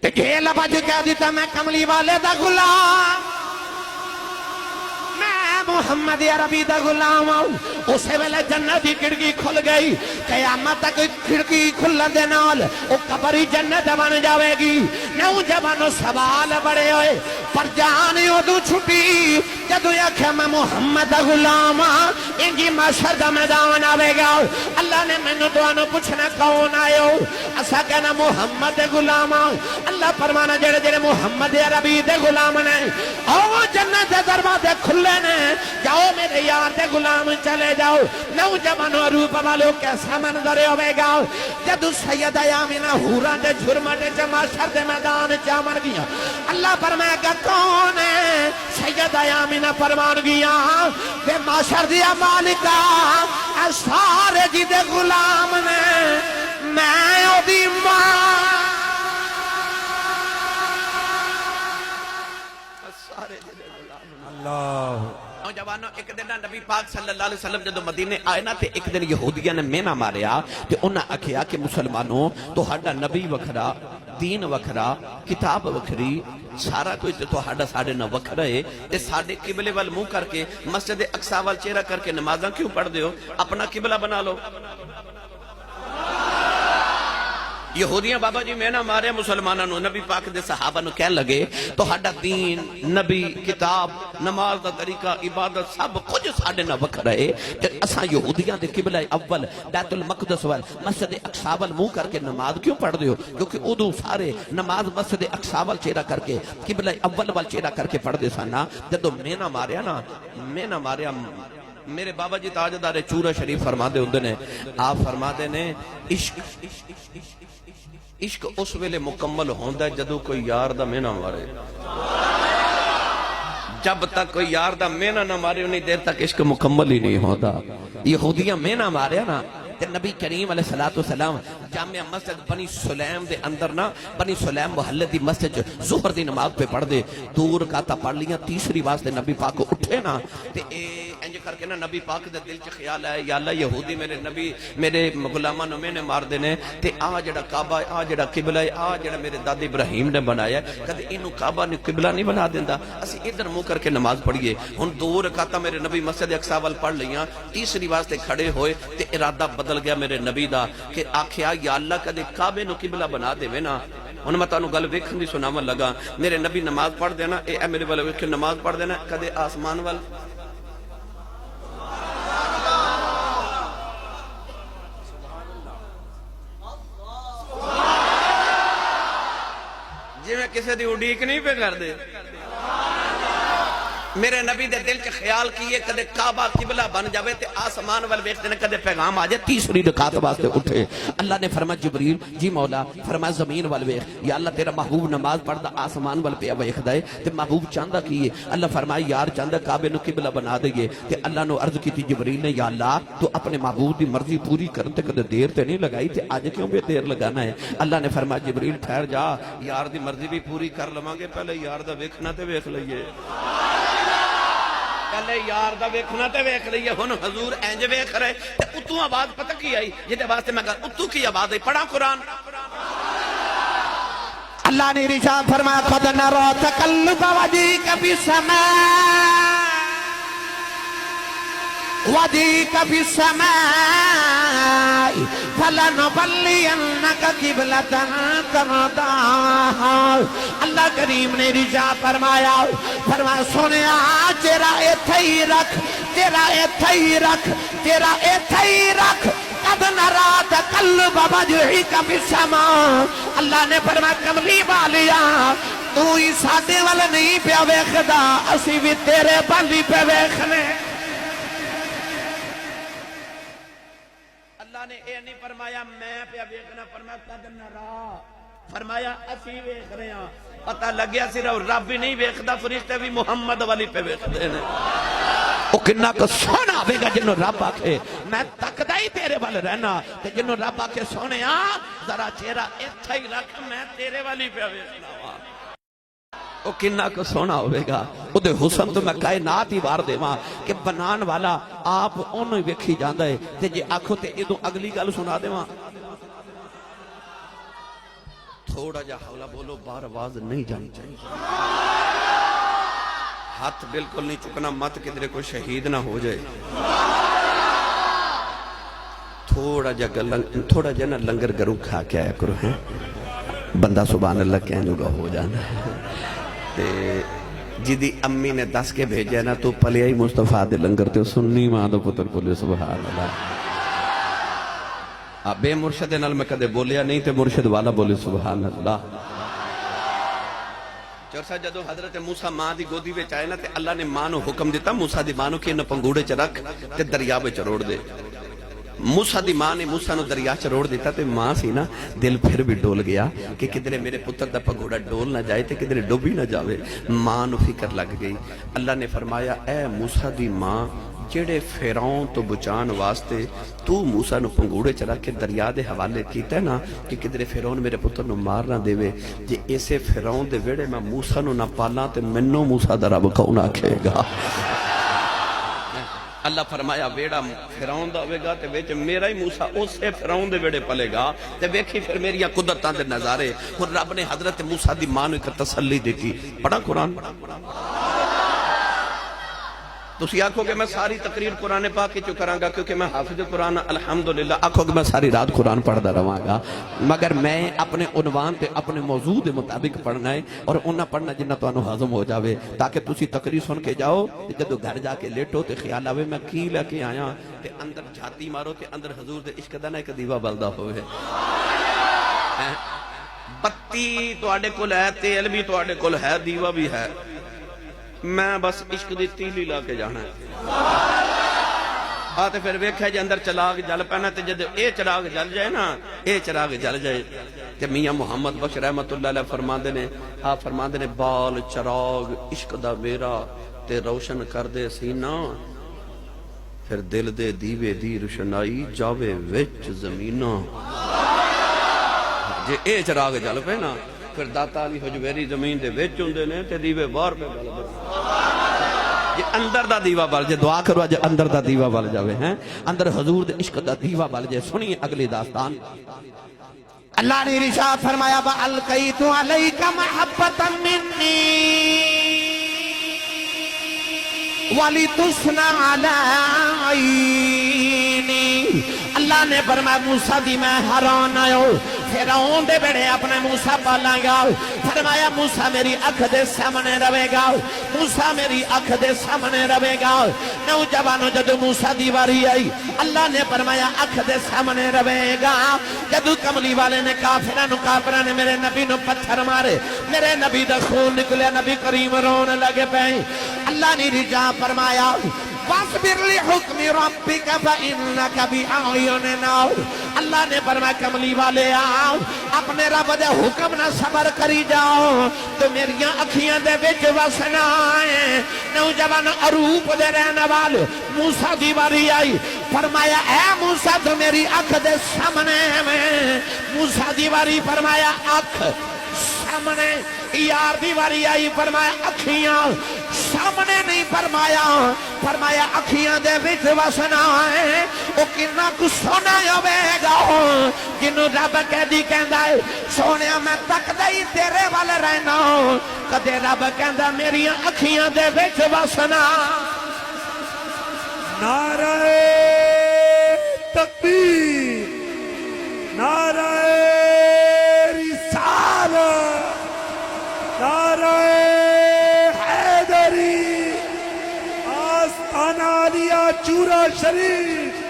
تے جھیل بج کہہ دیتا میں کملی والے دا غلام، میں محمد عربی دا غلام ہوں۔ اسے ویلے جنت دی کھڑکی کھل گئی، قیامت تک کھڑکی کھلن دے نال او قبر ہی جنت بن جاوے گی۔ نوجوانوں سوال بڑے ہوئے، پر جان ادو چھٹی جدو آکھیا میں محمد دا غلام ہاں، انجی محشر دا میدان آوے گا۔ اللہ نے مینوں تانوں پوچھنا کون آئے ہو؟ اسا کہنا محمد دے غلام ہاں۔ اللہ فرمانا جڑے جڑے محمد عربی دے غلام نے او جنت دے دروازے کھلے نے، جاؤ میرے یار دے غلام چلے جاؤ۔ نوجوانوں روپ والو کیسا منظر ہوے گا جدو سیدہ آمینہ حوراں دے جھرمٹے چ محشر دے میدان چ مر گیا۔ اللہ فرمائے گا کون ہے؟ سیدہ آمینہ فرمان گیا کہ محشر دیا مالکہ اے سارے جی دے غلام نے، میں او دی ماں سارے جی دے غلام نے۔ اللہ نوجوانوں ایک دن نبی پاک صلی اللہ علیہ وسلم جدو مدینے آئے نا تے ایک دن یہودیاں نے مینا ماریا تے انہاں آکھیا کہ مسلمانوں تو ہڈا نبی وکھرا، دین وکھرا، کتاب وکھری، سارا کوئی تو ہڈا ساڑے نہ وکھرا ہے، تے ساڑے قبلے وال منہ کر کے مسجد اقصی وال چہرہ کر کے نمازاں کیوں پڑھ دیو؟ اپنا قبلہ بنا لو۔ یہودیاں بابا جی میں نہ مارے مسلمانوں، نبی پاک دے صحابہ نو کہہ لگے تو ہڈا دین، نبی، کتاب، نماز دا طریقہ، عبادت سب کچھ ساڑے نہ وکھرا ہے کہ اساں یہودیاں دے قبلہ اول بیت المقدس وال مسجد اقصی وال منہ کر کے نماز کیوں پڑھ دیو؟ کیونکہ ادو سارے نماز مسجد اقصی وال چہرہ کر کے قبلہ اول وال چہرہ کر کے پڑھ دے سانا۔ جدو میں نہ ماریا نا، میں نہ ماریا، میرے بابا جی تاجدار چورہ شریف فرما دے ہوندے نے، آپ فرما دے نے عشق عشق اس ویلے مکمل ہوندا ہے جدو کوئی یار دا مینا مارے۔ جب تک کوئی یار دا مینا نہ مارے انہیں دیر تک عشق مکمل ہی نہیں ہوتا۔ یہودیاں مینا مارے نا تے نبی کریم علیہ السلام جامعہ مسجد بنی سلیم دے اندر نا، بنی سلیم محلے دی مسجد ظہر دی نماز پہ پڑھ دے، دو رکعتاں پڑھ لیاں، تیسری واسطے نبی پاک کو اٹھے نا تے انج کر کے نا نبی پاک دے دل چ خیال ہے یا اللہ یہودی میرے نبی میرے غلاماں نو میں نے مار دینے تے آ جڑا کعبہ آ جڑا قبلہ آ جڑا میرے دادی ابراہیم نے بنایا کدے اینو کعبہ نے قبلہ نہیں بنا دیندا، اسی ادھر منہ کر کے نماز پڑھیے۔ ہن دو رکعتاں میرے نبی مسجد اقصی وال پڑھ لیاں، تیسری واسطے کھڑے ہوئے تے ارادہ بدل گیا میرے نبی دا کہ آکھیا یا اللہ کدے کعبے نو قبلہ بنا دے نا۔ ہن میں تانوں گل ویکھن دی سناون لگا، میرے نبی نماز پڑھ دینا اے میرے والے ویکھ کے نماز پڑھ دینا کدے آسمان وال جی میں کسی دی اڈیک نہیں پہ کر دے۔ میرے نبی دے دل چ خیال کیے کدے کعبہ قبلہ بن جاوے تے آسمان وال ویکھدے نے کدے پیغام آ جائے، تیسری رکعت واسطے اٹھے۔ اللہ نے فرمایا جبریل جی مولا، فرمایا زمین وال ویکھ، یا اللہ تیرا محبوب نماز پڑھدا آسمان وال پیا ویکھدا ہے تے محبوب چاہندا کیے؟ اللہ فرمایا یار چاہندا کعبے نو قبلہ بنا دئیے تے اللہ نو عرض کیتی جبریل نے یا اللہ تو اپنے محبوب دی مرضی پوری کرن تے کدے دیر تے نہیں لگائی تے اج کیوں بے دیر لگانا ہے؟ اللہ نے فرمایا جبریل ٹھہر جا، یار دی مرضی بھی پوری کر لواں گے، پہلے یار دا ویکھنا تے ویکھ لئیے، پہلے یار دا ویکھنا تے ویکھ لئیے۔ ہن حضور انج ویکھ رہے تے اتوں آواز پتہ کی آئی جہدے واسطے میں کہا اتوں کی آواز آئی، پڑھا قرآن۔ اللہ نے ارشاد فرمایا قد نرى تقلب وجهك في السماء وجهك في السماء فلنولينك قبلة ترضاها۔ اللہ کریم نے ارشاد فرمایا سنیا تیرا ایتھے ہی رکھ، تیرا ایتھے ہی رکھ، تیرا ایتھے ہی رکھ، قد نرى تقلب وجهك في السماء۔ اللہ نے فرمایا کملی والیا تو ہی ساڈے وال نہیں پیا ویکھدا، اسی بھی تیرے وال ہی پہ ویکھنے۔ اللہ نے اے نہیں فرمایا میں پیا ویکھنا، فرمایا قد نرى، فرمایا اسی ویکھ رہے ہیں۔ پتہ لگیا صرف رب ہی نہیں ویکھدا، فرشتے بھی محمد والی پہ ویکھدے نے۔ او کنا کو سونا آوے گا جنہوں رب آکھے میں تکدا ہی تیرے وال رہنا، تے جنہوں رب آکھے سونے ذرا چہرہ ایتھا ہی رکھ میں تیرے والی پہ ویکھنا وا۔ او کنا کو سونا ہوئے گا، او دے حسن تو میں کائنات ہی وار دے ماں کہ بنان والا آپ انہوں ہی ویکھی جاندہ ہے تے جے آکھو تے ادھو اگلی گل سنا دے ماں۔ تھوڑا جا حوالہ بولو، بار آواز نہیں جانی چاہیے، ہاتھ بالکل نہیں چکنا، مت کدھر کوئی شہید نہ ہو جائے. تھوڑا جا نا لنگر گرو کھا کے آیا کرو ہیں، بندہ سبحان اللہ کہنے گا ہو جانا ہے. جدی امی نے دس کے بھیجے نا تو پلیا ہی مصطفیٰ دے لنگر تے سننی ماں دو پتر بولے سبحان اللہ. بے مرشد نال میں کدے بولیا نہیں تے مرشد والا بولے سبحان اللہ. چورسا جدو حضرت موسیٰ ماں دی گودی وچ آئے نا تے اللہ نے ماں نو حکم دیتا موسیٰ دی ماں نو کہ انہاں پنگوڑے چ رکھ تے دریا وچ روڑ دے. موسیٰ دی ماں نے موسیٰ نو دریا چ روڑ دیتا تے ماں سی نا دل پھر بھی ڈول گیا کہ کدھرے میرے پتر دا پنگوڑا ڈول نہ جائے تے کدھرے ڈوبی نہ جاوے. ماں نو فکر لگ گئی. اللہ نے فرمایا اے موسیٰ دی ماں جڑے فیرون تو بچان واسطے تو موسیٰ نو پنگوڑے چلا کے دریا دے حوالے کیتا ہے نا کہ کدھر فیرون میرے پتر نو مار نہ دے وے. جے ایسے فیرون دے ویڑے میں موسیٰ نو نہ پالا تے منو موسیٰ دا رب کون آکھے گا. اللہ فرمایا ویڑا فیرون دا ہوئے گا تے ویچ میرا ہی موسیٰ اسے فیرون دے ویڑے پلے گا تے ویکھی پھر میری قدرتاں دے نظارے. اور رب نے حضرت موسیٰ دی ماں نو ایک تسلی دیتی. پڑھا قرآن تسی آکھو کہ میں ساری تقریر قرآن پاک کی چکراں گا کیونکہ میں حافظ قرآن الحمدللہ. آکھو کہ میں ساری رات قرآن پڑھ دا رہاں گا مگر میں اپنے عنوان تے اپنے موضوع دے مطابق پڑھنا ہے اور انہاں پڑھنا جنہ تو انہوں حضم ہو جاوے تاکہ تسی تقریر سن کے جاؤ جدو گھر جا کے لیٹو تے خیال آوے میں کی لے کے آیا تے اندر جھاتی مارو تے اندر حضور دے عشق دا نہ ایک دیوہ بلدہ ہوئے. بتی تو آڑے کل ہے، تیل بھی تو آڑے کل ہے، دیوہ بھی ہے. میں بس عشق دی تیلی لا کے جانا ہے. آتے پھر ویکھا جے اندر چراغ جل پینا تے جدے اے چراغ جل جائے نا اے چراغ جل جائے تے میاں محمد بخش رحمت اللہ علیہ فرماندے نے بال چراغ عشق دا میرا تے روشن کر دے سینہ پھر دل دے دیوے دی روشنائی جاوے وچ زمینہ. جے اے چراغ جل پینا پھر داتا علی حجویری زمین دے ویچ ہوندے نے تے دیوے بار پہ بل بل. جے اندر دا دیوہ بل جے دعا کروا جے اندر دا دیوہ بل جاوے ہیں اندر حضور دے عشق دا دیوہ بل جے. سنیے اگلی داستان. اللہ نے ارشاد فرمایا وَأَلْقَيْتُ عَلَيْكَ مَحَبَّةً مِّنِّي وَلِتُصْنَعَ عَلَىٰ عَيْنِي. اللہ نے فرمایا موسیٰ دی میں حیران آئے فیرون دے بڑے اپنے موسیٰ پالاں گا. فرمایا موسیٰ میری اکھ دے سامنے روے گا، موسیٰ میری اکھ دے سامنے روے گا. نوجوانوں جدو موسیٰ دی واری آئی اللہ نے فرمایا اکھ دے سامنے روے گا. جدو کملی والے نے کافران نے میرے نبی نو پتھر مارے، میرے نبی دا خون نکلے، نبی کریم رون لگے پہ. اللہ نے رجا فرمایا وَاصْبِرْ لِحُكْمِ رَبِّكَ فَإِنَّكَ بِأَعْيُنِنَا. اللہ نے فرمایا کملی والے آؤ اپنے رب دے حکم نہ صبر کری جاؤ تو میری اکھیاں دے وچ وسنا ہے. نوجوان عروپ دے رہنے والے موسیٰ دی واری آئی فرمایا اے موسیٰ تو میری اکھ دے سامنے میں. موسیٰ دی واری فرمایا اکھ سامنے. یار دی واری آئی فرمایا اکھیاں سامنے نہیں فرمایا اکھیاں دے وچ وسنا ہے. او کنا کو سونا ہوے گا جنوں رب کہدی کہندا ہے سونیا میں تکدا ہی تیرے ول رہنا کدے رب کہندا میری اکھیاں دے وچ وسنا. نعرہ تکبیر، نعرہ رسالت، نعرہ حیدری، آستانہ علیہ چورا شریف.